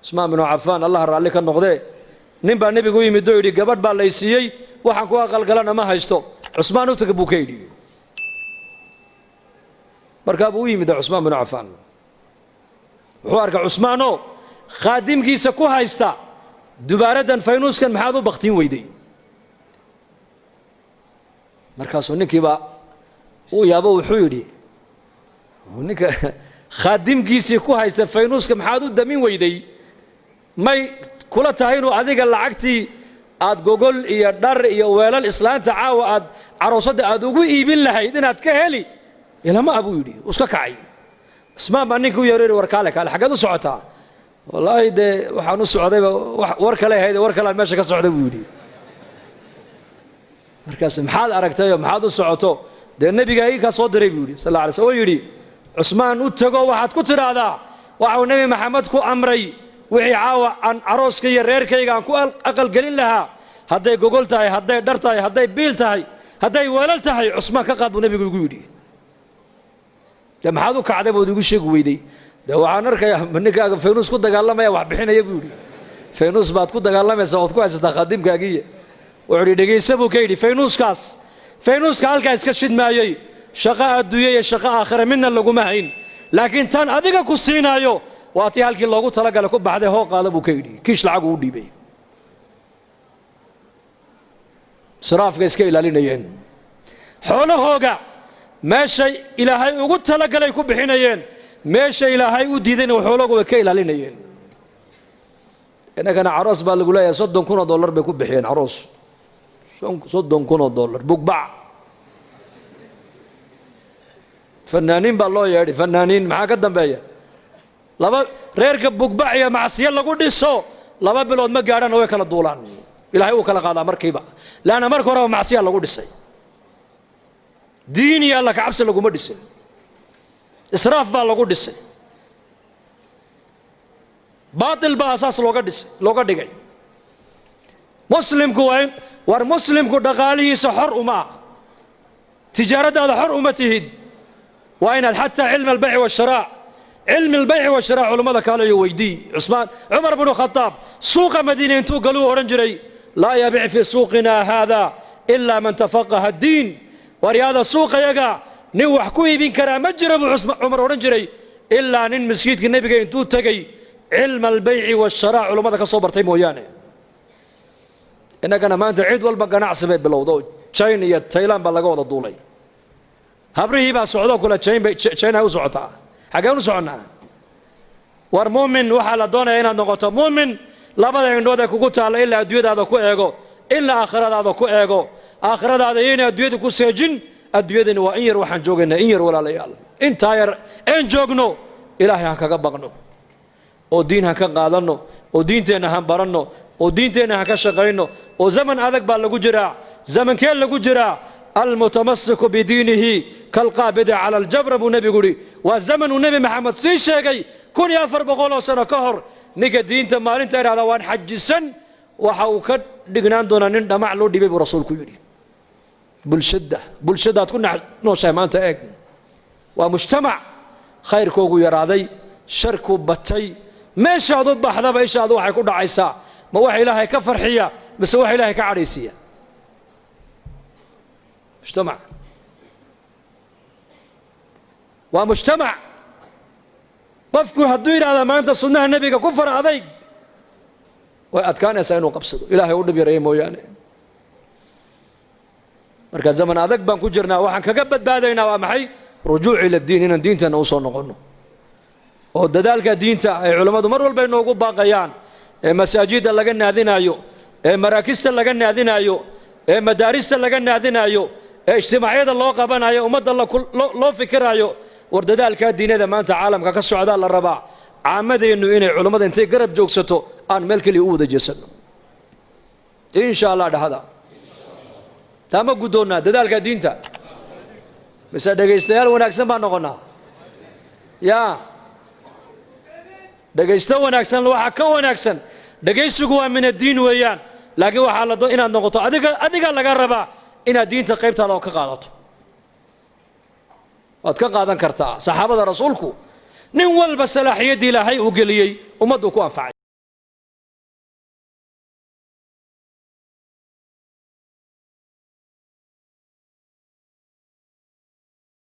عثمان بن عفان الله رالي كان نقضي نبى النبي يقول يمدو يدي قبل بالليسيي waxaan ku aqal galana ma haysto Usmaan u tagay buu ka yidhi markaa buu yimid Usmaan bin Affan wuxuu arkay Usmaano khaadimkiisa ku haysta dubaaradan faynuuskan maxaad u baqtiin weyday markaasuu ninkiiba uu yaabo wuxuu yidhi ninka khaadimkiisa ku haysta faynuuska maxaad u damin weyday may kula tahay inuu adiga lacagtii aad gogol iyo dhar iyo weelal islaanta caawa aad aroosada aad ugu iibin lahayd inaad ka heli ilama abu yiri uska kacay Usmaan baa ninku yareeray war kale xageed u socotaa wallahi de waxaan u socday war kale ahayd war kale meesha ka socday buu yiri markaas maxaad aragtay maxaad u socoto de nabiga ay ka soo diray buu yiri sallallahu alayhi wasallam yiri Usmaan u tago waxaad ku tiraahdaa waxa nabi maxamed ku amray wixii caawa aan arooska iyo reerkayga aan ku aqal galin lahaa hadday gogol tahay hadday dhar tahay hadday biil tahay hadday weelal tahay Usmaan ka qaad buu nabigu ugu yidhi de maxaad u kacday buu igu sheeg weyday de waxaan arkayaa ninkaaga faynuus ku dagaalamaya wax bixinaya buu yidhi faynuus baad ku dagaalamaysaa ood ku haysataa khadimkaagiiya wuxuu yidhi dhegaysa buu ka yidhi faynuuska halkaa iska shidmaayey shaqo adduunye iyo shaqo aakhira midna laguma hayn laakiin tan adiga ku siinaayo waati halkii loogu talagalay ku baxday hoo qaada buu ka yidhi kiish lacag uu dhiibay israafka iska ilaalinayeen xoolahooga meesha ilaahay ugu talagalay ku bixinayeen meesha ilaahay u diidayna xoolahooga ka ilaalinayeen inagana aroos baa lagu leeyahay $30,000 bay ku bixiyeen aroos $30,000 bugbac fanaaniin baa loo yeedhay fanaaniin maxaa ka dambeeya laba reerka bugbac iyo macsiyo lagu dhiso laba bilood ma gaadhaan way kala duulaan ilaahay uu kala qaadaa markiiba laana marka hore macsiyo lagu dhisay diin iyo alla ka cabsi lagu ma dhisay israaf baa lagu dhisay baatil baa asaas looga dhigay muslimku war muslimku dhaqaalihiisa xor uma tijaaradaada xor uma tihid waa inaad xataa cilmi albayc washiraa علم البيع والشراء علماء قالوا يويدي عمر بن الخطاب سوق مدينة انتو قالوا أورنجري لا يبيع في سوقنا هذا إلا من تفقه الدين ورياض السوق يقع نوح كوي بن كرام مجرب عمر أورنجري إلا نن مسجد النبي انتو تقي علم البيع والشراء علماء كصبر تيموياني إنك أنا ما أنت عيد والبقى نعصب بالوضوء تشين يتايلان بلغوا الدولي هبريه بقى سعودة كلها تشين هاو سعودة حاجة نسعنا والمؤمن وحلا دونا هنا نقطة مؤمن لا بد أن نودع كوكوتا إلا أدوية هذا كويعو إلا آخرة هذا كويعو آخرة هذا هنا أدوية كوسجن أدوية وإنير وحن جوجنا إنير ولا ليال إن تاير إن جوجنو إلهي هكذا بغنو ودين هكذا قادنو ودين تنا هم برنو ودين تنا هكذا شغلينو وزمن هذاك بالجوجرا زمن كيل الجوجرا المتمسك بدينه كالقابض على الجبر ابو نبي قولي والزمن النبي محمد سي شيغي كون يا 400 سنه كهر نيجا دينتا مالنتا يرادا وان حجسن waxa uu ka dhignaan doona nin dhamac loo dhibay rasuulku yiri bulshada ku nooshay maanta eeg waa mujtamac khayrkoogu yaraaday sharku batay meeshaad u baxdaba ishaadu waxay ku dhacaysaa ma wax ilaahay ka farxiya mise wax ilaahay ka cadhaysiya mujtamac ومجتمع قفكو هدوين على ما أنت صنع النبي كفر عليك وأتكان يسألوا قبصدوا إلهي ودب يريم ويانا مركز زمن هذاك بانكو جرنا وحن كقبت بعدين ومحي رجوع إلى الدين إن الدين تنوصل نقولنا ودذلك الدين تاع علماء مر والبين وقوب باقيان مساجد اللي قلنا هذين أيو مراكز اللي قلنا هذين أيو مدارس اللي قلنا هذين أيو اجتماعيات الله قبنا أيو ومد الله كل لو فكر أيو وردالك الدين هذا ما أنت عالم كالسعداء للرباع عامده إنه إنه علماء أنت قرب جوكسته أن ملك اللي أود جسد إن شاء الله هذا تام قدونا دالك الدين تا بس دقيستيال وناكسن ما نقولنا يا دقيستو وناكسن لوحة كو وناكسن دقيستو من الدين ويان لكن وحالة دو إنا نقطة أدقى لقى الرباع إن الدين تقيبتها لو كقالته waad ka qaadan kartaa saxaabada rasuulku nin walba salaaxiyadii ilaahay u geliyay ummaddu ku anfacay